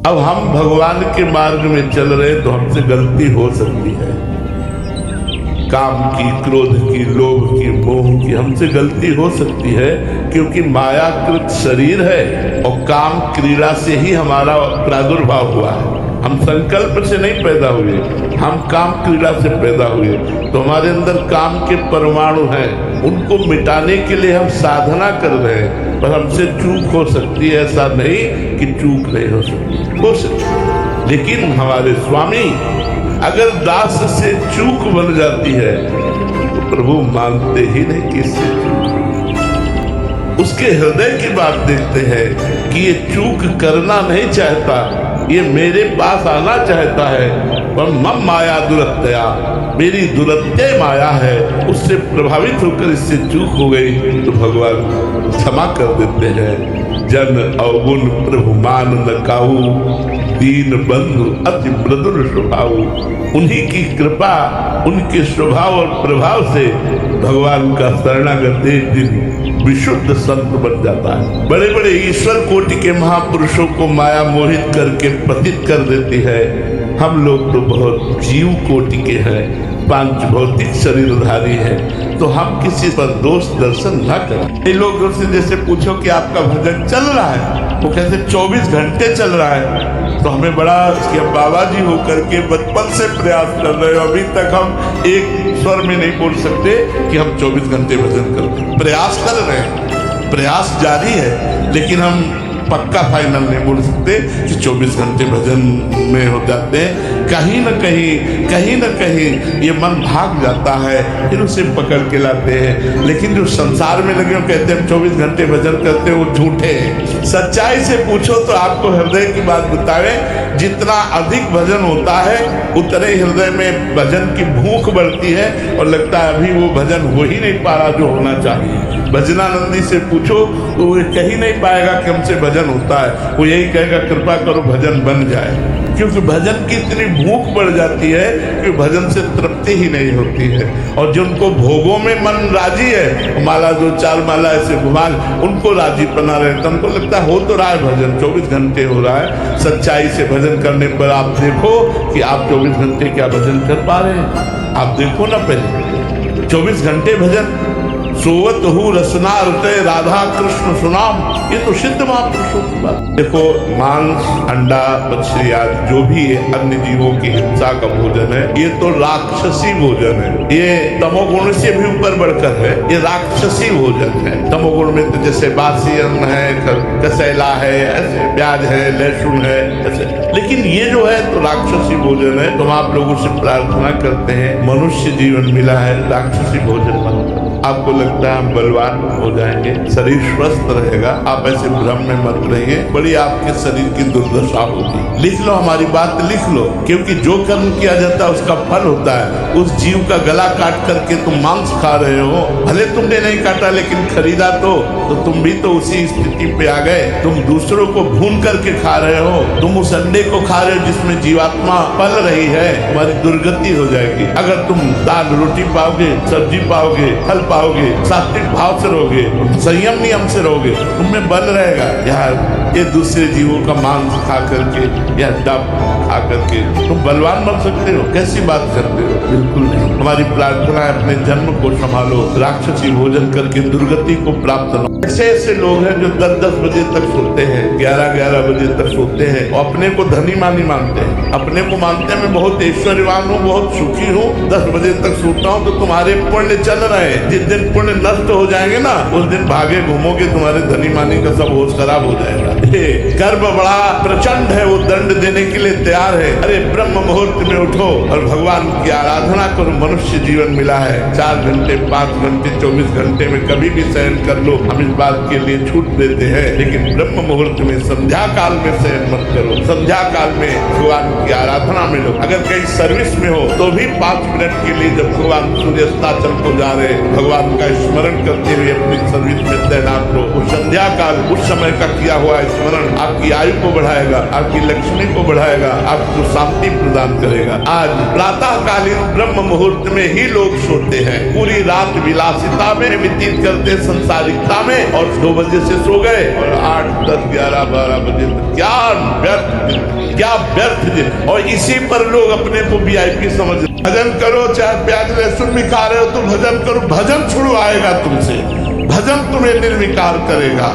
अब हम भगवान के मार्ग में चल रहे तो हमसे गलती हो सकती है, काम की, क्रोध की, लोभ की, मोह की हमसे गलती हो सकती है, क्योंकि मायाकृत शरीर है और काम क्रीड़ा से ही हमारा प्रादुर्भाव हुआ है। हम संकल्प से नहीं पैदा हुए, हम काम क्रीड़ा से पैदा हुए। तो हमारे अंदर काम के परमाणु हैं, उनको मिटाने के लिए हम साधना कर रहे हैं, पर हमसे चूक हो सकती है। ऐसा नहीं कि चूक नहीं हो सकती, हो सकती। लेकिन हमारे स्वामी अगर दास से चूक बन जाती है तो प्रभु मानते ही नहीं कि इससे चूक। उसके हृदय की बात देखते हैं कि ये चूक करना नहीं चाहता, ये मेरे पास आना चाहता है, पर मम माया दुरत्या, मेरी दुरत्य माया है, उससे प्रभावित होकर इससे चूक हो गई तो भगवान क्षमा कर देते हैं। जन अवगुण प्रभु मान न काहू, दीन बंधु अति मृदुल स्वभाव। उन्हीं की कृपा, उनके स्वभाव और प्रभाव से भगवान का शरणागत एक दिन विशुद्ध संत बन जाता है। बड़े बड़े ईश्वर कोटि के महापुरुषों को माया मोहित करके पतित कर देती है। हम लोग तो बहुत जीव कोटि के हैं, पांच भौतिक शरीरधारी हैं, तो हम किसी पर दोष दर्शन न करें। ये लोग से जैसे पूछो कि आपका भजन चल रहा है, वो कहते 24 घंटे चल रहा है। तो हमें बड़ा कि बाबा जी होकर के बचपन से प्रयास कर रहे हो, अभी तक हम एक स्वर में नहीं बोल सकते कि हम 24 घंटे भजन कर रहे हैं। प्रयास कर रहे हैं, प्रयास जारी है, लेकिन हम पक्का फाइनल नहीं बोल सकते कि 24 घंटे भजन में हो जाते हैं। कहीं न कहीं ये मन भाग जाता है, फिर उसे पकड़ के लाते हैं। लेकिन जो संसार में लगे कहते हैं 24 घंटे भजन करते हैं, वो झूठे हैं। सच्चाई से पूछो तो आपको हृदय की बात बतावे, जितना अधिक भजन होता है उतने हृदय में भजन की भूख बढ़ती है और लगता है अभी वो भजन हो ही नहीं पा रहा जो होना चाहिए। भजनानंदी से पूछो तो वो कह ही नहीं पाएगा कि हमसे भजन होता है, वो यही कहेगा कृपा करो भजन बन जाए। क्योंकि भजन की इतनी भूख बढ़ जाती है कि भजन से तृप्ति ही नहीं होती है। और जिनको भोगों में मन राजी है, माला 2-4 माला ऐसे घुमा, उनको राजी बना रहे, तो उनको लगता है हो तो रहा है भजन, 24 घंटे हो रहा है। सच्चाई से भजन करने पर आप देखो कि आप 24 घंटे क्या भजन कर पा रहे हैं। आप देखो ना पहले 24 घंटे भजन, सोवत हूँ रसना रटे राधा कृष्ण सुनाम, ये तो सिद्ध महापुरुषों की बात। देखो मांस, अंडा, मछली आदि जो भी है अन्य जीवों की हिंसा का भोजन है, ये तो राक्षसी भोजन है। ये तमोगुण से भी ऊपर बढ़कर है, ये राक्षसी भोजन है। तमोगुण में तो जैसे बासी अन्न है, कसैला है, ऐसे प्याज है, लहसुन है, ऐसे। लेकिन ये जो है तो राक्षसी भोजन है। तो हम आप लोगों से प्रार्थना करते हैं, मनुष्य जीवन मिला है, राक्षसी भोजन मत करो। आपको लगता है हम बलवान हो जाएंगे, शरीर स्वस्थ रहेगा, आप ऐसे भ्रम में मत रहिए, बड़ी आपके शरीर की दुर्दशा होगी। लिख लो, हमारी बात लिख लो, क्योंकि जो कर्म किया जाता है उसका फल होता है। उस जीव का गला काट करके तुम मांस खा रहे हो, भले तुमने नहीं काटा लेकिन खरीदा तो तुम भी तो उसी स्थिति पे आ गए। तुम दूसरों को भून करके खा रहे हो, तुम उस अंडे को खा रहे हो जिसमें जीवात्मा पल रही है, तुम्हारी दुर्गति हो जाएगी। अगर तुम दाल रोटी पाओगे, सब्जी पाओगे, फल पाओगे, सात्विक भाव से रहोगे, संयम नियम से रहोगे, तुमने बल रहेगा। यार ये दूसरे जीवों का मांस खा करके या डब खा करके तुम बलवान बन सकते हो? कैसी बात करते हो? बिल्कुल नहीं। हमारी प्रार्थना है अपने जन्म को संभालो, राक्षसी भोजन करके दुर्गति को प्राप्त न। ऐसे ऐसे लोग हैं जो 10-10 बजे तक सोते हैं, 11-11 बजे तक सोते हैं और अपने को धनी मानी मानते हैं, अपने को मानते हैं मैं बहुत ऐश्वर्यवान हूँ, बहुत सुखी हूँ, 10 बजे तक सोता हूँ। तो तुम्हारे पुण्य चल रहे हैं, जिस दिन पुण्य नष्ट हो जाएंगे ना, उस दिन भागे घूमोगे, तुम्हारे धनी मानी का सब होश खराब हो जाएगा। गर्व बड़ा प्रचंड है, वो दंड देने के लिए तैयार है। अरे ब्रह्म मुहूर्त में उठो और भगवान की आराधना करो। मनुष्य जीवन मिला है, 4 घंटे, 5 घंटे, 24 घंटे में कभी भी शयन कर लो, हम इस बात के लिए छूट देते हैं। लेकिन ब्रह्म मुहूर्त में, संध्या काल में शयन मत करो। संध्या काल में भगवान की आराधना में लो। अगर कहीं सर्विस में हो तो भी 5 मिनट के लिए, जब भगवान सूर्यास्ताचल को जा रहे, भगवान का स्मरण करते हुए अपनी सर्विस में तैनात हो। उस संध्या काल, उस समय का किया हुआ स्मरण आपकी आयु को बढ़ाएगा, आपकी लक्ष्मी को बढ़ाएगा, आपको शांति प्रदान करेगा। आज प्रातः कालीन ब्रह्म मुहूर्त में ही लोग सोते हैं, पूरी रात विलासिता में व्यतीत करते, संसारिकता में, और 2 बजे से सो गए और 8, 10, 11, 12 बजे तक क्या व्यर्थ क्या व्यर्थ। और इसी पर लोग अपने को वीआईपी समझ। भजन करो, चाहे प्याज लहसुन भी खा रहे हो तो भजन करो, भजन छुड़वाएगा तुमसे, भजन तुम्हें निर्विकार करेगा।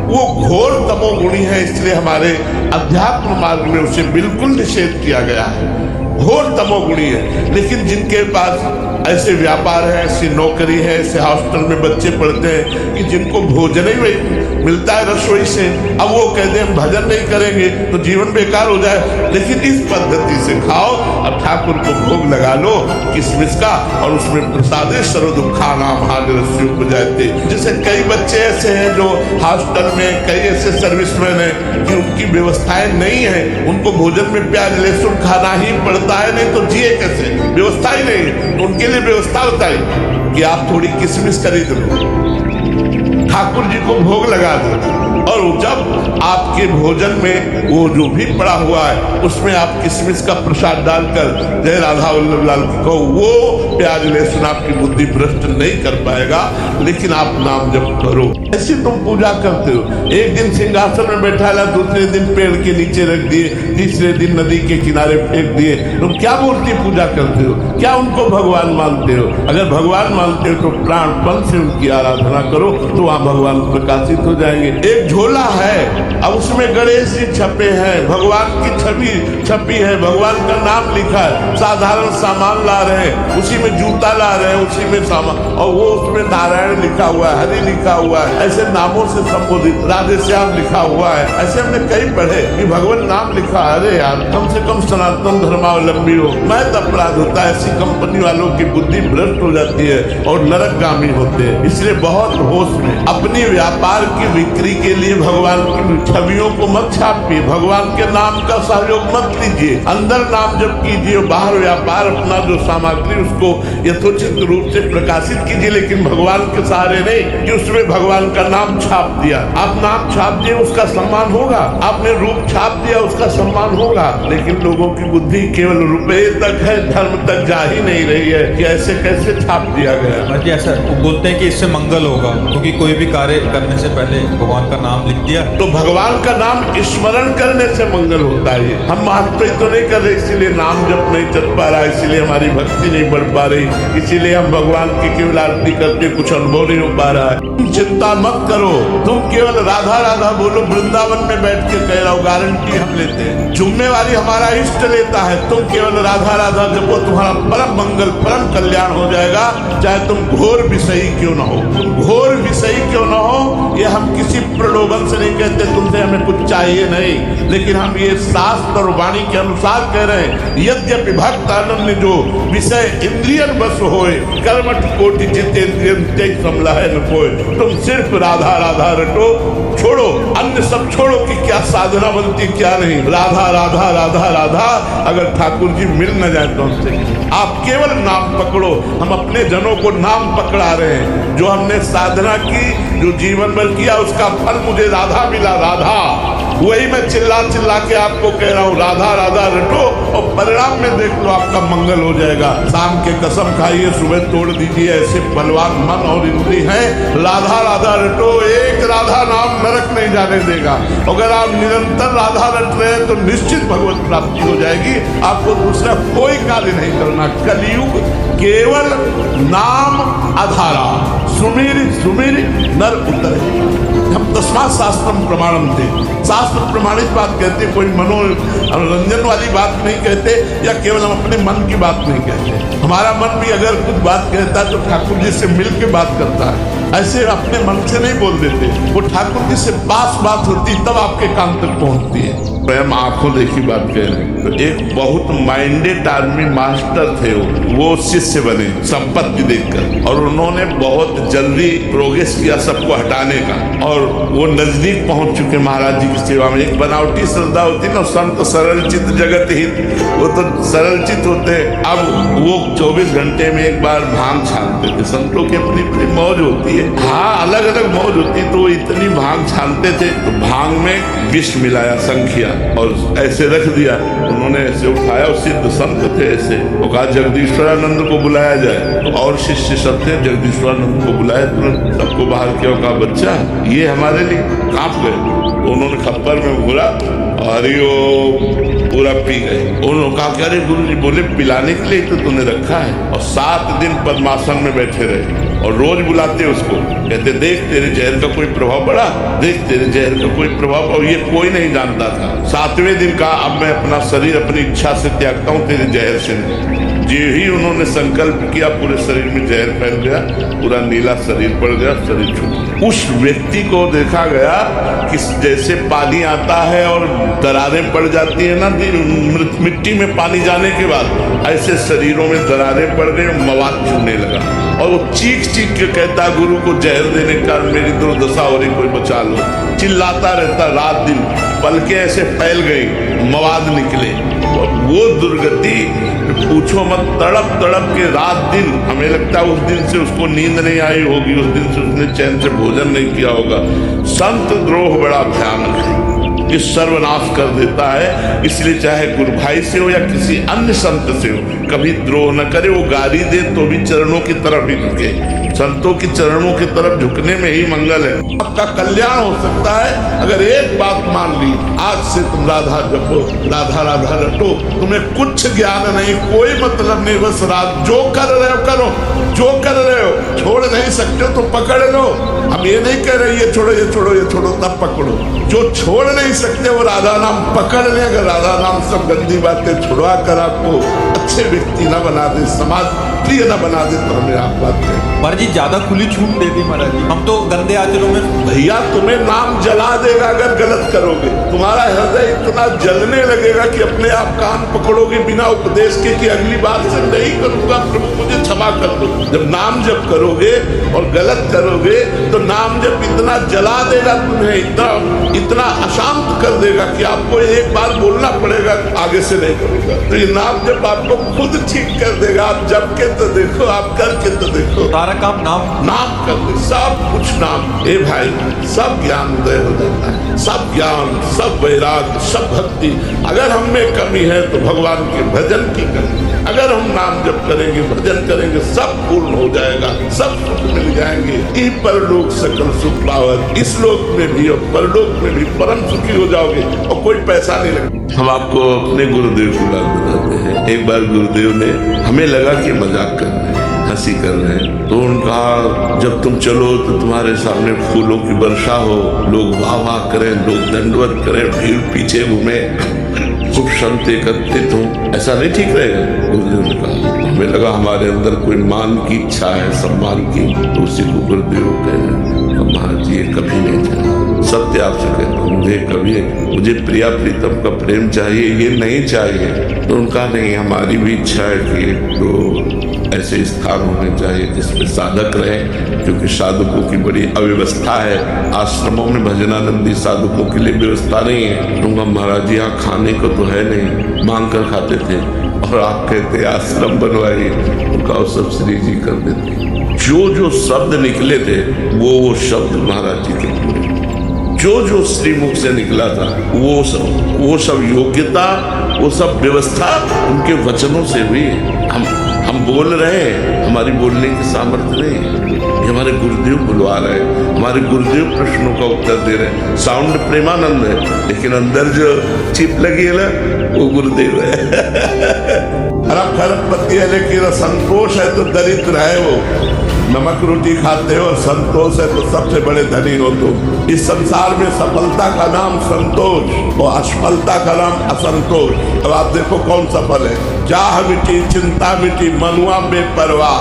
वो घोर तमोगुणी है, इसलिए हमारे अध्यात्म मार्ग में उसे बिल्कुल निषेध किया गया है। घोर तमोगुणी है। लेकिन जिनके पास ऐसे व्यापार है, ऐसी नौकरी है, ऐसे हॉस्टल में बच्चे पढ़ते हैं कि जिनको भोजन ही मिलता है रसोई से, अब वो कहते हैं भजन नहीं करेंगे तो जीवन बेकार हो जाए। लेकिन इस पद्धति से खाओ, अब ठाकुर को भोग लगा लो किसमिस का, और उसमें प्रसादे सर्वदुखा नाम हानिरस्य उपजाते। जैसे कई बच्चे ऐसे हैं जो हॉस्टल में, कई ऐसे सर्विसमैन हैं कि उनकी व्यवस्थाएं नहीं है, उनको भोजन में प्याज लहसुन खाना ही पड़ता है, नहीं तो जिए कैसे, व्यवस्था ही नहीं। तो उनके लिए व्यवस्था बताई कि आप थोड़ी किसमिस खरीद लो, ठाकुर जी को भोग लगा दो, और जब आपके भोजन में वो जो भी पड़ा हुआ है उसमें आप किसमिस का प्रसाद डालकर जय राधा वल्लभ लाल की कहो, वो प्याज लहसुन आपकी बुद्धि भ्रष्ट नहीं कर पाएगा। लेकिन आप नाम जप करो। ऐसी तुम पूजा करते हो, एक दिन सिंहासन में बैठा ला, दूसरे दिन पेड़ के नीचे रख दिए, तीसरे दिन नदी के किनारे फेंक दिए। तुम क्या मूर्ति पूजा करते हो? क्या उनको भगवान मानते हो? अगर भगवान मानते हो तो प्राणपण से उनकी आराधना करो, तो वहां भगवान प्रकाशित हो जाएंगे। एक झोला है, अब उसमें गणेश जी छपे हैं, भगवान की छवि छपी है, भगवान का नाम लिखा है, साधारण सामान ला रहे हैं, उसी में जूता ला रहे हैं, उसी में सामान, और वो उसमें नारायण लिखा हुआ है, हरि लिखा हुआ है, ऐसे नामों से संबोधित, राधे श्याम लिखा हुआ है। ऐसे हमने कई पढ़े कि भगवान नाम लिखा। अरे यार, कम से कम सनातन धर्मावलंबी हो, महत अपराध होता है। ऐसी कंपनी वालों की बुद्धि भ्रष्ट हो जाती है और नरकगामी होते हैं। इसलिए बहुत होश में अपनी व्यापार की बिक्री के लिए भगवान की छवियों को मत छापिए, भगवान के नाम का सहयोग मत लीजिए। अंदर नाम जप कीजिए, बाहर व्यापार अपना जो सामग्री उसको यथोचित रूप से प्रकाशित कीजिए, लेकिन भगवान के सहारे नहीं कि उसमें भगवान का नाम छाप दिया। आप नाम छाप दिए, उसका सम्मान होगा, आपने रूप छाप दिया, उसका सम्मान होगा। लेकिन लोगों की बुद्धि केवल रुपए तक है, धर्म तक जा ही नहीं रही है कि ऐसे कैसे छाप दिया गया। ऐसा बोलते हैं कि इससे मंगल होगा, क्योंकि कोई भी कार्य करने से पहले भगवान का नाम लिख दिया, तो भगवान का नाम स्मरण करने से मंगल होता है। हम महत्व तो नहीं कर रहे, इसीलिए नाम जप नहीं चल पा रहा, इसीलिए हमारी भक्ति नहीं बढ़ पा रही, इसीलिए हम भगवान की केवल आरती करते कुछ अनुभव नहीं हो पा रहा है। चिंता मत करो, तुम केवल राधा राधा बोलो। वृंदावन में बैठ के कह रहा हूं, गारंटी हम लेते हैं, जिम्मेवारी हमारा इष्ट लेता है। तुम केवल राधा राधा जपो, तुम्हारा परम मंगल परम कल्याण हो जाएगा, चाहे तुम घोर विषयी क्यों ना हो। तुम घोर विषयी क्यों ना हो, ये हम किसी प्रलोभन से नहीं कहते तुमसे हमें कुछ चाहिए नहीं, लेकिन हम ये शास्त्र और वाणी के अनुसार कह रहे हैं। यद्यपि भक्त आनंद जो विषय इंद्रियन बस होए, कर्मठ कोटि जितेंद्रियन तेज समलह न कोय। तुम सिर्फ राधा राधा रटो, छोड़ो अन्य सब छोड़ो कि क्या साधना बनती क्या नहीं, राधा राधा राधा राधा। अगर ठाकुर जी मिल न जाए तो हमसे, आप केवल नाम पकड़ो। हम अपने जनों को नाम पकड़ा रहे हैं, जो हमने साधना की, जो जीवन भर किया, उसका फल मुझे राधा मिला, राधा। वही मैं चिल्ला चिल्ला के आपको कह रहा हूँ, राधा राधा रटो, और परिणाम में देख लो आपका मंगल हो जाएगा। शाम के कसम खाइए, सुबह तोड़ दीजिए, ऐसे बलवान मन और इंद्री है। राधा राधा रटो, एक राधा नाम नरक नहीं जाने देगा। अगर आप निरंतर राधा रट रहे हैं तो निश्चित भगवत प्राप्ति हो जाएगी। आपको दूसरा कोई कार्य नहीं करना। कलयुग केवल नाम आधारा, सुमिर सुमिर नर उतरे। हम तस्मात् शास्त्रम प्रमाणम थे, शास्त्र प्रमाणित बात कहते, कोई मनोरंजन वाली बात नहीं कहते, या केवल हम अपने मन की बात नहीं कहते। हमारा मन भी अगर कुछ बात कहता है तो ठाकुर जी से मिल के बात करता है, ऐसे अपने मन से नहीं बोल देते। वो ठाकुर जी से पास बात होती तब आपके कान तक पहुंचती है। स्वयं आंखों देखी बात कह रहे हैं। तो एक बहुत माइंडेड आदमी मास्टर थे, वो शिष्य बने संपत्ति देखकर, और उन्होंने बहुत जल्दी प्रोग्रेस किया सबको हटाने का, और वो नजदीक पहुंच चुके महाराज जी की सेवा में। एक बनावटी श्रद्धा होती ना, संत सरल चित जगत हित, वो तो सरल चित होते। अब वो 24 घंटे में एक बार भांग छानते थे। संतों की अपनी अपनी मौज होती है, हाँ अलग अलग मौज होती, तो इतनी भांग छानते थे। तो भांग में विष मिलाया, संखिया, और ऐसे रख दिया। उन्होंने ऐसे उठाया, और सिद्ध संत थे ऐसे, वो कहा जगदीश्वरानंद को बुलाया जाए। तो और शिष्य सब थे, जगदीश्वरानंद को बुलाया, तुरंत सबको बाहर किया, कहा बच्चा ये हमारे लिए कांप गए। तो उन्होंने खप्पर में घुरा, हरिओम, पूरा पी गए। उन्होंने कहा कि अरे गुरु जी, बोले पिलाने के लिए तो तूने रखा है। और 7 दिन पद्मासन में बैठे रहे और रोज बुलाते उसको, कहते देख तेरे जहर का कोई प्रभाव पड़ा, देख तेरे जहर का कोई प्रभाव। और ये कोई नहीं जानता था। 7वें दिन कहा अब मैं अपना शरीर अपनी इच्छा से त्यागता हूँ, तेरे जहर से नहीं। जो ही उन्होंने संकल्प किया, पूरे शरीर में जहर फैल गया, पूरा नीला शरीर पड़ गया, शरीर छूट गया। उस व्यक्ति को देखा गया कि जैसे पानी आता है और दरारें पड़ जाती है ना मिट्टी में पानी जाने के बाद, ऐसे शरीरों में दरारें पड़ गई, मवाद छूने लगा। और वो चीख चीख के कहता गुरु को जहर देने का मेरी दुर्दशा हो रही, कोई बचा लो। चिल्लाता रहता रात दिन, पलकें ऐसे फैल गई, मवाद निकले। और वो दुर्गति पूछो मत, तड़प तड़प के रात दिन, हमें लगता है उस दिन से उसको नींद नहीं आई होगी, उस दिन से उसने चैन से भोजन नहीं किया होगा। संत द्रोह बड़ा भयानक है, ये सर्वनाश कर देता है। इसलिए चाहे गुरु भाई से हो या किसी अन्य संत से हो, कभी द्रोह न करे। वो गाली दे तो भी चरणों की तरफ ही झुके, संतों की चरणों की तरफ झुकने में ही मंगल है। आपका कल्याण हो सकता है अगर एक बात मान ली, आज से तुम राधा जपो, राधा राधा रटो, तुम्हें कुछ ज्ञान नहीं, कोई मतलब नहीं, बस रात जो कर रहे हो करो, जो कर रहे हो छोड़ नहीं सकते हो तो पकड़ लो। हम ये नहीं कह रहे ये छोड़ो ये छोड़ो ये छोड़ो, तब पकड़ो। जो छोड़ नहीं सकते वो राधा नाम पकड़ ले। अगर राधा नाम सब गंदी बातें छुड़वा कर आपको अच्छे व्यक्ति न बना दे, समाज प्रिय न बना दे, तो हमें आप बात करें। पर जी ज्यादा खुली छूट दे दी महाराज जी, हम तो गंदे आचरणों में। भैया तुम्हें नाम जला देगा अगर गलत करोगे। तुम्हारा हृदय इतना जलने लगेगा कि अपने आप कान पकड़ोगे बिना उपदेश के कि अगली बार से नहीं करूंगा, प्रभु मुझे क्षमा कर दो। जब नाम जप करोगे और गलत करोगे तो नाम जप इतना जला देगा तुम्हें, इतना अशांत कर देगा कि आपको एक बार बोलना पड़ेगा आगे से नहीं करूंगा। तो ये नाम जप आपको खुद ठीक कर देगा। आप जप के तो देखो, आप करके तो देखो, सारा काम नाम कर दे, सब कुछ नाम। ए भाई, सब ज्ञान उदय हो जाता है, सब ज्ञान, सब वैराग, सब भक्ति। अगर हम में कमी है तो भगवान के भजन की कमी है। अगर हम नाम जप करेंगे, भजन करेंगे, सब पूर्ण हो जाएगा, सब सुख मिल जाएंगे। इस परलोक सकल सुख पावत, इस लोक में भी और परलोक में भी परम सुखी हो जाओगे और कोई पैसा नहीं लगेगा। हम आपको अपने गुरुदेव की बात बताते हैं। एक बार गुरुदेव ने, हमें लगा कि मजाक कर रहे हैं, हंसी कर रहे हैं, तो उनका जब तुम चलो तो तुम्हारे सामने फूलों की वर्षा हो, लोग वाह वाह करें, लोग दंडवत करें, भीड़ पीछे घूमे, खूब संत एकत्रित हो, ऐसा नहीं ठीक रहेगा। गुरुदेव ने कहा, हमें लगा हमारे अंदर कोई मान की इच्छा है, सम्मान की, तो उसी को गुरुदेव कहे महाराज जी ये कभी नहीं चाहिए। सत्य आपसे कहता हूँ, मुझे प्रिया प्रीतम का प्रेम चाहिए, ये नहीं चाहिए। तो उनका नहीं, हमारी भी इच्छा है कि तो ऐसे स्थान होने चाहिए जिसमें साधक रहे, क्योंकि साधकों की बड़ी अव्यवस्था है। आश्रमों में भजनानंदी साधकों के लिए व्यवस्था नहीं है। तुमका महाराज जी यहाँ खाने को तो है नहीं, मांग कर खाते थे, और आप कहते आश्रम बनवाइए, उनका सब श्री जी कर देते। जो शब्द निकले थे वो शब्द महाराज जी के पूरे, जो श्रीमुख से निकला था वो सब योग्यता, वो सब व्यवस्था उनके वचनों से हुई। हम बोल रहे हैं, हमारी बोलने की सामर्थ्य नहीं है, ये हमारे गुरुदेव बुलवा रहे हैं, हमारे गुरुदेव प्रश्नों का उत्तर दे रहे हैं। साउंड प्रेमानंद है, लेकिन अंदर जो चिप लगी है ना, वो गुरुदेव है। खरबपति है लेकिन संतोष है तो दरिद्र है वो। नमक रोटी खाते हो और संतोष है तो सबसे बड़े धनी हो तुम। इस संसार में सफलता का नाम संतोष और असफलता का नाम असंतोष। अब आप देखो कौन सफल है। चाह मिटी, चिंता मिटी, मनुआ बेपरवाह,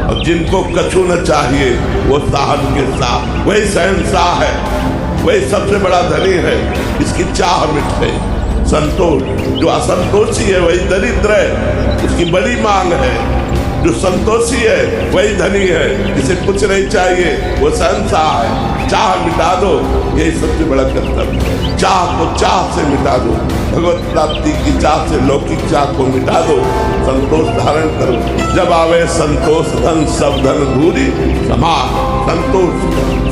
और जिनको कछु न चाहिए वो साहन के साथ, वही शहंशाह है, वही सबसे बड़ा धनी है। इसकी चाह मिट गई। संतोष, जो असंतोषी है वही दरिद्र है, उसकी बड़ी मांग है। जो संतोषी है वही धनी है, जिसे कुछ नहीं चाहिए वो शहंशाह है। चाह मिटा दो, यही सबसे बड़ा कर्तव्य है। चाह को चाह से मिटा दो, भगवत प्राप्ति की चाह से लौकिक चाह को मिटा दो, संतोष धारण करो। जब आवे संतोष धन सब धन धूरी समान।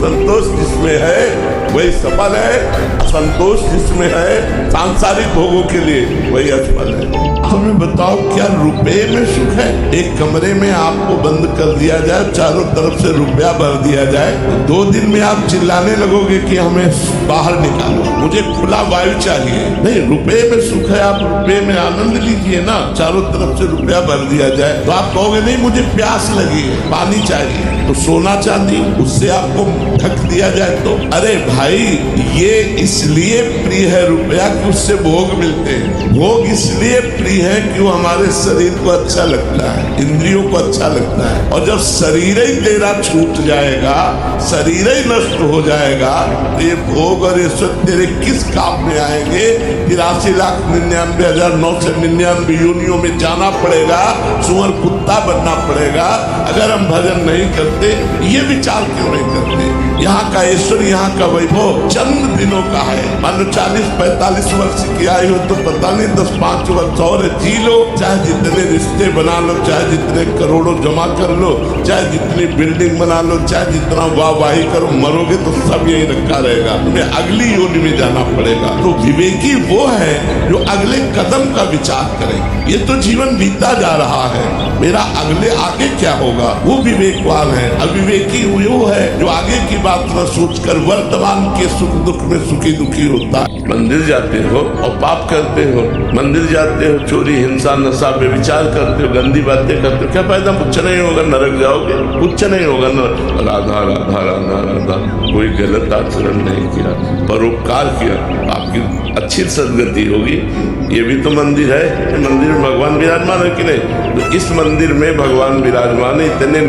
संतोष जिसमें है वही सफल है, संतोष जिसमें है सांसारिक भोगों के लिए वही असफल है। हमें बताओ क्या रुपए में सुख है? एक कमरे में आपको बंद कर दिया जाए, चारों तरफ से रुपया भर दिया जाए, 2 दिन में आप चिल्लाने लगोगे कि हमें बाहर निकालो, मुझे खुला वायु चाहिए। नहीं, रुपए रुपए में सुख है, आप रुपए में आनंद लीजिए ना। चारों तरफ से रुपया भर दिया जाए तो आप कहोगे नहीं मुझे प्यास लगी है, पानी चाहिए, तो सोना चांदी उससे आपको ढक दिया जाए तो। अरे भाई ये इसलिए प्रिय है रुपया कि उससे भोग मिलते हैं। भोग इसलिए प्रिय है कि वो हमारे शरीर को अच्छा लगता है, इंद्रियों को अच्छा लगता है। और जब शरीर ही तेरा छूट जाएगा, शरीर ही नष्ट हो जाएगा, तो ये भोग और ये सब तेरे किस काम में आएंगे। 83,99,999 योनियों में जाना पड़ेगा, सुअर कुत्ता बनना पड़ेगा अगर हम भजन नहीं करते। ये विचार क्यों नहीं करते? यहाँ का ऐश्वर्य, यहाँ का वैभव चंद दिनों का है। मान लो 40-45 वर्ष की आयु तो पता नहीं 10-5 वर्ष और जी लो, चाहे जितने रिश्ते बना लो, चाहे जितने करोड़ों जमा कर लो, चाहे जितनी बिल्डिंग बना लो, चाहे जितना वाहवाही करो, मरोगे तो सब यही रखा रहेगा, तुम्हें अगली योनि में जाना पड़ेगा। तो विवेकी वो है जो अगले कदम का विचार करे। ये तो जीवन बीता जा रहा है, मेरा अगले आगे क्या होगा, वो विवेकवान है। अविवेकी वो है जो आगे की बात न सोचकर वर्तमान के सुख दुख में सुखी दुखी होता है। मंदिर जाते हो और पाप करते हो, मंदिर जाते हो चोरी हिंसा नशा व्यभिचार करते हो, गंदी बातें करते हो, क्या फायदा? कुछ नहीं होगा, नरक जाओगे, कुछ नहीं होगा। राधा राधा राधा राधा, कोई गलत आचरण नहीं किया, परोपकार किया, आपकी अच्छी सदगति होगी। ये भी तो मंदिर है, मंदिर में भगवान विराजमान है कि नहीं? तो इस मंदिर में भगवान विराजमान है, इतने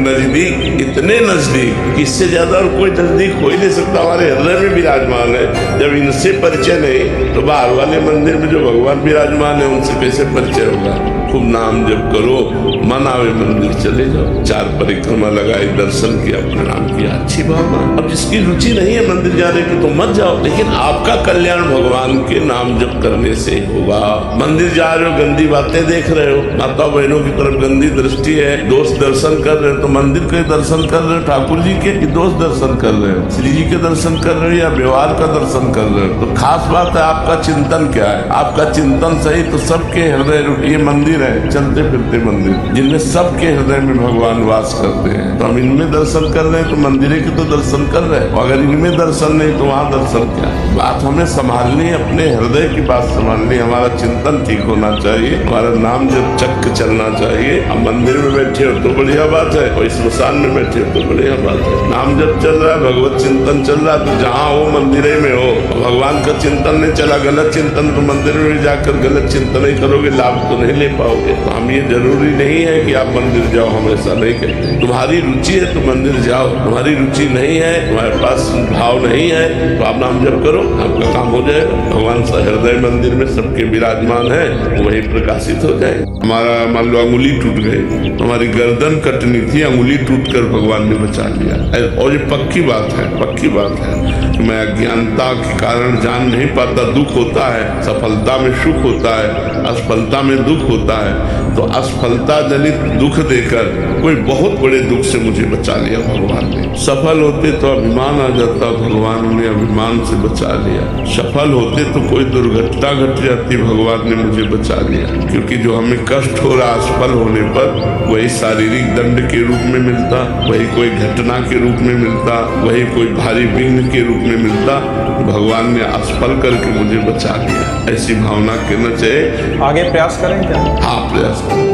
नजदीक, इससे ज्यादा और कोई नजदीक हो ही नहीं सकता। हमारे हृदय में विराजमान है। जब इनसे परिचय नहीं तो बाहर वाले मंदिर में जो भगवान विराजमान है उनसे कैसे परिचय होगा? खूब नाम जप करो, मन आवे मंदिर चले जाओ, 4 परिक्रमा लगाई, दर्शन किया, प्रणाम किया, अच्छी भावना। अब जिसकी रुचि नहीं है मंदिर जाने की तो मत जाओ, लेकिन आपका कल्याण भगवान के नाम जप करने से होगा। मंदिर जा रहे हो, गंदी बातें देख रहे हो, माता बहनों की तरफ गंदी दृष्टि है, दोस्त दर्शन कर रहे हो, तो मंदिर के दर्शन कर रहे हो ठाकुर जी के, दोस्त दर्शन कर रहे हो, श्री जी के दर्शन कर रहे हो या व्यवहार का दर्शन कर रहे हो? तो खास बात है आपका चिंतन क्या है। आपका चिंतन सही तो सबके हृदय, ये मंदिर है, चलते फिरते मंदिर, जिनमें सबके हृदय में भगवान वास करते हैं। तो हम इनमें दर्शन कर रहे हैं तो मंदिर के तो दर्शन कर रहे हैं, अगर इनमें दर्शन नहीं तो वहाँ दर्शन क्या है? बात हमें संभालनी है, अपने हृदय की बात संभालनी, हमारा चिंतन ठीक होना चाहिए, हमारा नाम जब चक्क चलना चाहिए। हम मंदिर में बैठे हो तो बढ़िया बात है, और स्मशान में बैठे हो तो बढ़िया बात है। नाम जब चल रहा है, भगवत चिंतन चल रहा है, तो जहाँ हो मंदिर में हो। भगवान का चिंतन नहीं चला, गलत चिंतन, तो मंदिर में जाकर गलत चिंतन नहीं करोगे, लाभ तो नहीं ले पाओगे। तो हम ये जरूरी नहीं है कि आप मंदिर जाओ, हमेशा नहीं कहते। तुम्हारी रुचि है तो मंदिर जाओ, तुम्हारी रुचि नहीं है, तुम्हारे पास भाव नहीं है तो आप नाम जप करो, आपका काम हो जाएगा। भगवान सा हृदय मंदिर में सबके विराजमान है, वही प्रकाशित हो जाए। हमारा मान लो अंगुली टूट गई, हमारी गर्दन कटनी थी, अंगुली टूटकर भगवान ने बचा लिया। और ये पक्की बात है, पक्की बात है। मैं अज्ञानता के कारण जान नहीं पाता, दुख होता है, सफलता में सुख होता है, असफलता में दुख होता है। तो असफलता जनित दुख देकर कोई बहुत बड़े दुख से मुझे बचा लिया भगवान ने। सफल होते तो अभिमान आ जाता, भगवान ने अभिमान से बचा लिया। सफल होते तो कोई दुर्घटना घट जाती, भगवान ने मुझे बचा लिया। क्योंकि जो हमें कष्ट हो रहा असफल होने पर, वही शारीरिक दंड के रूप में मिलता, वही कोई घटना के रूप में मिलता, वही कोई भारी विघ्न के रूप में मिलता। भगवान ने असफल करके मुझे बचा लिया, ऐसी भावना करना चाहिए। आगे प्रयास करें क्या? हाँ, प्रयास करें।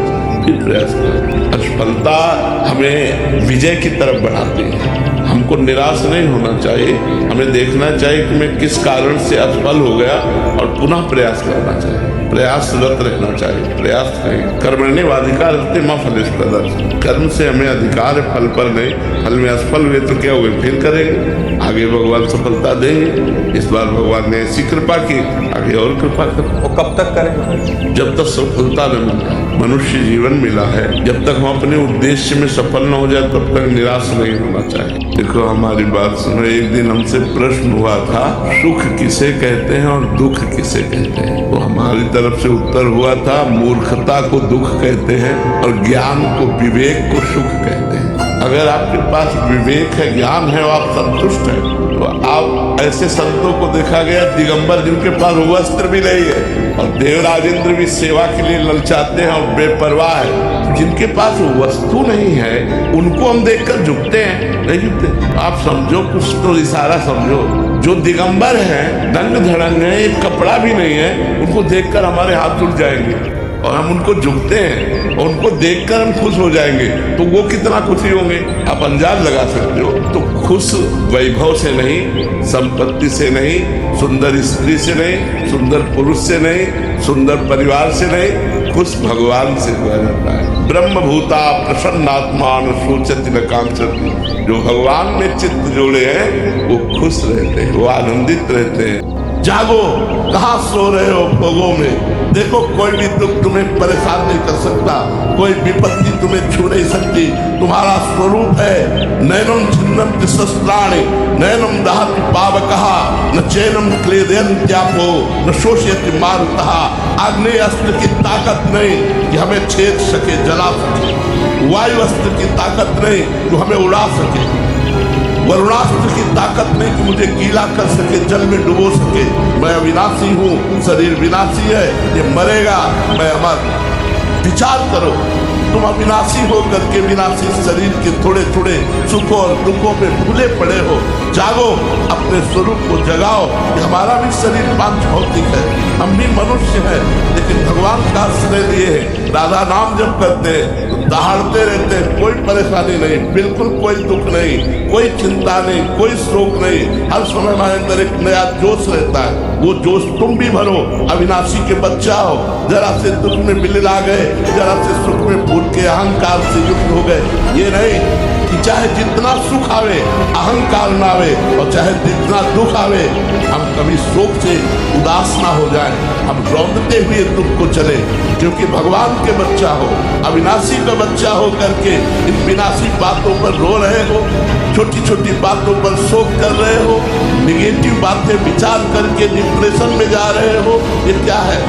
असफलता हमें विजय की तरफ बढ़ाती है। हमको निराश नहीं होना चाहिए, हमें देखना चाहिए कि मैं किस कारण से असफल हो गया और पुनः प्रयास करना चाहिए, प्रयासरत रहना चाहिए। प्रयास नहीं, कर्मण्येवाधिकारस्ते मा फलेषु कदाचन। कर्म से हमें अधिकार है, फल पर नहीं। फल में असफल हुए तो क्या हुए, फिर करेंगे, आगे भगवान सफलता देंगे। इस बार भगवान ने ऐसी कृपा की, आगे और कृपा कर। वो कब तक करेंगे? जब तक सफलता न मिल जाए। मनुष्य जीवन मिला है, जब तक हम अपने उद्देश्य में सफल न हो जाए तब तक निराश नहीं होना चाहिए। देखो हमारी बात सुनो, एक दिन हमसे प्रश्न हुआ था, सुख किसे कहते हैं और दुख किसे कहते हैं? तो हमारी तरफ से उत्तर हुआ था, मूर्खता को दुख कहते हैं और ज्ञान को, विवेक को सुख कहते हैं। अगर आपके पास विवेक है, ज्ञान है और आप संतुष्ट हैं तो आप ऐसे संतों को देखा गया दिगंबर जिनके पास वस्त्र भी नहीं है, और देवराज इंद्र भी सेवा के लिए ललचाते हैं और बेपरवाह है। जिनके पास वस्तु नहीं है उनको हम देखकर झुकते हैं, नहीं झुकते। आप समझो, कुछ तो इशारा समझो। जो दिगंबर हैं, दंग धड़ंग है, एक कपड़ा भी नहीं है, उनको देखकर हमारे हाथ उठ जाएंगे और हम उनको झुकते हैं और उनको देखकर हम खुश हो जाएंगे, तो वो कितना खुशी होंगे आप अंदाज लगा सकते हो। तो खुश वैभव से नहीं, संपत्ति से नहीं, सुंदर स्त्री से नहीं, सुंदर पुरुष से नहीं, सुंदर परिवार से नहीं, खुश भगवान से हुआ जाता है। ब्रह्म भूता प्रसन्नात्मा न सोचति न कांक्षति। जो भगवान में चित्त जोड़े हैं वो खुश रहते हैं, वो आनंदित रहते हैं। जागो, कहाँ सो रहे हो भोगों में। देखो, कोई भी दुख तुम्हें परेशान नहीं कर सकता, कोई विपत्ति तुम्हें छू नहीं सकती। तुम्हारा स्वरूप है नैनम छिन्नम शस्त्राणि नैनम दहति पावकः न चैनम क्लेदयन्त्यापो न शोषयति मारुतः। आग्नेय अस्त्र की ताकत नहीं कि हमें छेद सके, जला सके। वायु अस्त्र की ताकत नहीं जो हमें उड़ा सके। वरुणास्त्र की ताकत नहीं कि मुझे गीला कर सके, जल में डुबो सके। मैं अविनाशी हूँ, शरीर विनाशी है, ये मरेगा, मैं अमर। विचार करो, तुम अविनाशी हो करके विनाशी शरीर के थोड़े थोड़े सुखों और दुखों में भूले पड़े हो। जागो, अपने स्वरूप को जगाओ कि हमारा भी शरीर पांच भौतिक है, हम भी मनुष्य हैं, लेकिन भगवान का आश्रय लिए है। राधा नाम जब करते हैं तो दहाड़ते रहते हैं, कोई परेशानी नहीं, बिल्कुल कोई दुख नहीं, कोई चिंता नहीं, कोई शोक नहीं। हर समय हमारे अंदर एक नया जोश रहता है। वो जोश तुम भी भरो। अविनाशी के बच्चा हो, जरा से दुख में बिलिल आ गए, जरा से सुख में भूल के अहंकार से युक्त हो गए। ये नहीं कि चाहे जितना सुख आवे अहंकार ना आवे, और चाहे जितना दुख आवे हम कभी शोक से उदास ना हो जाए, हम रौंदते हुए दुख को चले। क्योंकि भगवान के बच्चा हो, अविनाशी का बच्चा हो करके इन विनाशी बातों पर रो रहे हो, छोटी छोटी बातों पर शोक कर रहे हो, निगेटिव बातें विचार करके डिप्रेशन में जा रहे हो, ये क्या है?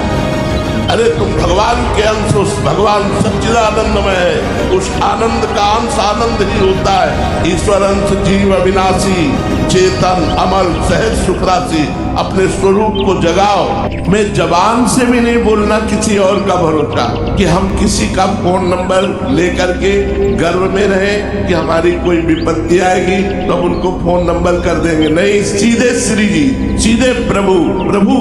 अरे तुम भगवान के अंश हो, भगवान सच्चिदानंदमय है, उस आनंद का अंश आनंद ही होता है। ईश्वर अंश जीव अविनाशी, चेतन अमल सहज सुखराशि। अपने स्वरूप को जगाओ। मैं जबान से भी नहीं बोलना किसी और का भरोसा कि हम किसी का फोन नंबर लेकर के गर्व में रहे कि हमारी कोई विपत्ति आएगी तो हम उनको फोन नंबर कर देंगे। नहीं, सीधे श्री जी, सीधे प्रभु, प्रभु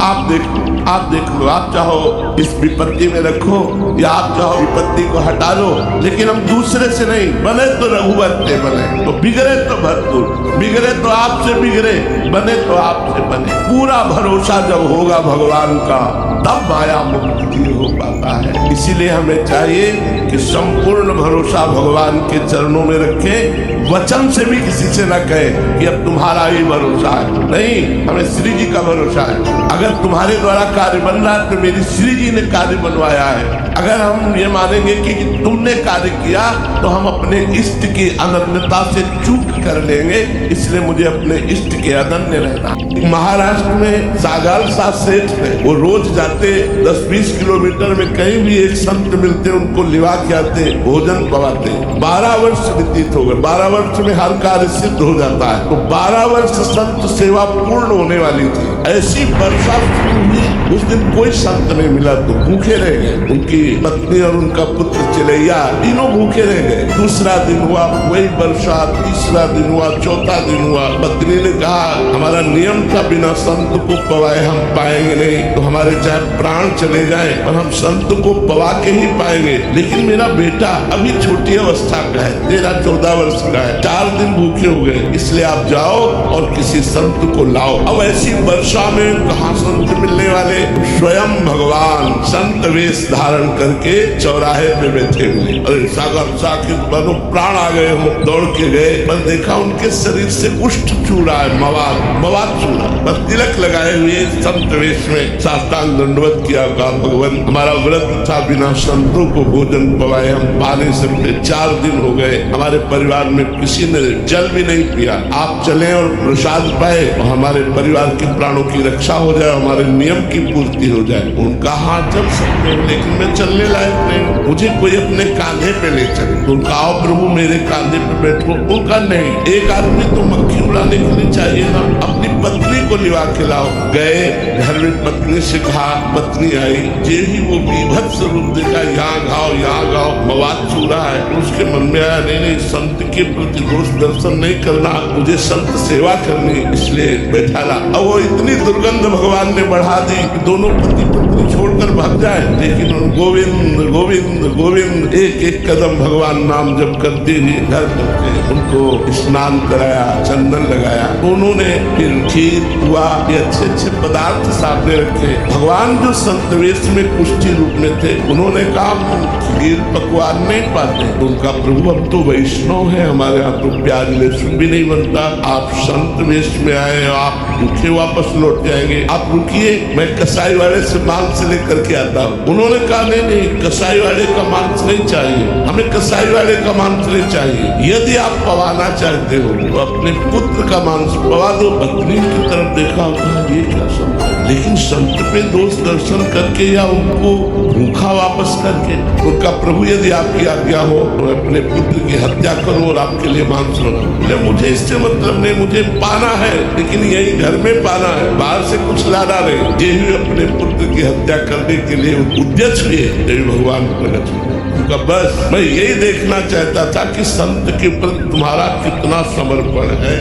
आप देख लो, आप चाहो इस विपत्ति में रखो या आप चाहो विपत्ति को हटा लो, लेकिन हम दूसरे से नहीं। बने तो रघुवर से बने, तो बिगड़े तो भरपूर, बिगड़े तो आपसे बिगड़े, बने तो आपसे बने। पूरा भरोसा जब होगा भगवान का, तब माया मुक्ति हो पाता है। इसीलिए हमें चाहिए कि संपूर्ण भरोसा भगवान के चरणों में रखें। वचन से भी किसी से न कहे कि अब तुम्हारा ही भरोसा है, नहीं, हमें श्री जी का भरोसा है। अगर तुम्हारे द्वारा कार्य बन रहा है तो मेरी श्री जी ने कार्य बनवाया है। अगर हम ये मानेंगे कि तुमने कार्य किया तो हम अपने इष्ट की अनन्यता से चूक कर लेंगे। इसलिए मुझे अपने इष्ट के अनन्य रहना। महाराष्ट्र में सागाल साथ सेठ थे, वो रोज जाते 10-20 किलोमीटर में कहीं भी एक संत मिलते उनको लिवा के आते, भोजन पवाते। 12 वर्ष व्यतीत हो गए। 12 वर्ष में हर कार्य सिद्ध हो जाता है। तो 12 वर्ष संत सेवा पूर्ण होने वाली थी। ऐसी वर्षा हुई, उस दिन कोई संत नहीं मिला तो भूखे रह गए। उनकी पत्नी और उनका पुत्र चिलैया तीनों भूखे रह गए। दूसरा दिन हुआ वही वर्षा, तीसरा दिन हुआ, चौथा दिन हुआ। पत्नी ने कहा हमारा नियम था बिना संत को पवाए हम पाएंगे नहीं, तो हमारे चाहे प्राण चले जाएं और हम संत को पवा के ही पाएंगे। लेकिन मेरा बेटा अभी छोटी अवस्था का है, 13-14 वर्ष का है, 4 दिन भूखे हो गए, इसलिए आप जाओ और किसी संत को लाओ। अब ऐसी वर्षा में कहाँ संत मिलने वाले? स्वयं भगवान संत वेश धारण करके चौराहे पे बैठे हुए। अरे सागर साकिब बनो प्राण आ गए हो, दौड़ के गए, पर देखा उनके शरीर से कुष्ठ चू रहा है, मवाद चू रहा है। बस तिलक लगाए हुए संत वेश में साष्टांग दंडवत किया। कहा भगवान हमारा व्रत था, बिना संतों को भोजन पवाए हम पा नहीं सकते। 4 दिन हो गए, हमारे परिवार में किसी ने जल भी नहीं पिया। आप चले और प्रसाद पाए और हमारे परिवार के प्राणों प्राणों की रक्षा हो जाए, हमारे नियम की पूर्ति हो जाए। उनका हाथ चल सकते हैं, लेकिन मैं चलने लायक नहीं हूँ, मुझे कोई अपने कांधे पे ले चले। तो उनका आओ प्रभु मेरे कांधे पे बैठो। उनका नहीं, एक आदमी तो मक्खी उड़ाने के लिए चाहिए ना, अपनी पत्नी को लिवा के लाओ। गए घर में, पत्नी से कहा, पत्नी आई, जे ही वो बीभत्स रूप देखा, यहाँ गाओ मवाद चूरा है। उसके मन में आया, नहीं, संत के प्रति दोष दर्शन नहीं करना, मुझे संत सेवा करनी, इसलिए बैठा ला। अब वो इतनी दुर्गंध भगवान ने बढ़ा दी कि दोनों पति पत्नी छोड़कर भाग जाए, लेकिन गोविंद गोविंद गोविंद एक एक कदम भगवान नाम जप करते हुए घर पहुंचे। उनको स्नान कराया, चंदन लगाया। उन्होंने फिर खीर हुआ, ये अच्छे पदार्थ सामने रखे। भगवान जो संत वेश में कुष्ठी रूप में थे, उन्होंने कहा खीर पकवान नहीं पाते। उनका प्रभु अब तो वैष्णव है, हमारे यहाँ तो प्याज लहसुन भी नहीं बनता, आप संत वेश में आए, आप भूखे वापस लौट जाएंगे, आप रुकिए, मैं कसाई वाले से मांस लेकर के आता हूँ। उन्होंने कहा नहीं, कसाई वाले का मांस नहीं चाहिए, हमें कसाई वाले का मांस नहीं चाहिए। यदि आप पवाना चाहते हो तो अपने पुत्र का मांस पवा दो। पत्नी की तरफ देखा, ये क्या संत, लेकिन संत पे दोष दर्शन करके या उनको भूखा वापस करके। उनका प्रभु यदि आपकी आज्ञा हो तो अपने पुत्र की हत्या करो और आपके लिए मांस रखो। मुझे इससे मतलब नहीं, मुझे पाना है, लेकिन यही घर में पाना है, बाहर से कुछ लाना नहीं। ये ही अपने पुत्र की हत्या करने के लिए उद्यत हुए, देवी भगवान प्रकट हुए। उनका बस मैं यही देखना चाहता था कि संत के प्रति तुम्हारा कितना समर्पण है।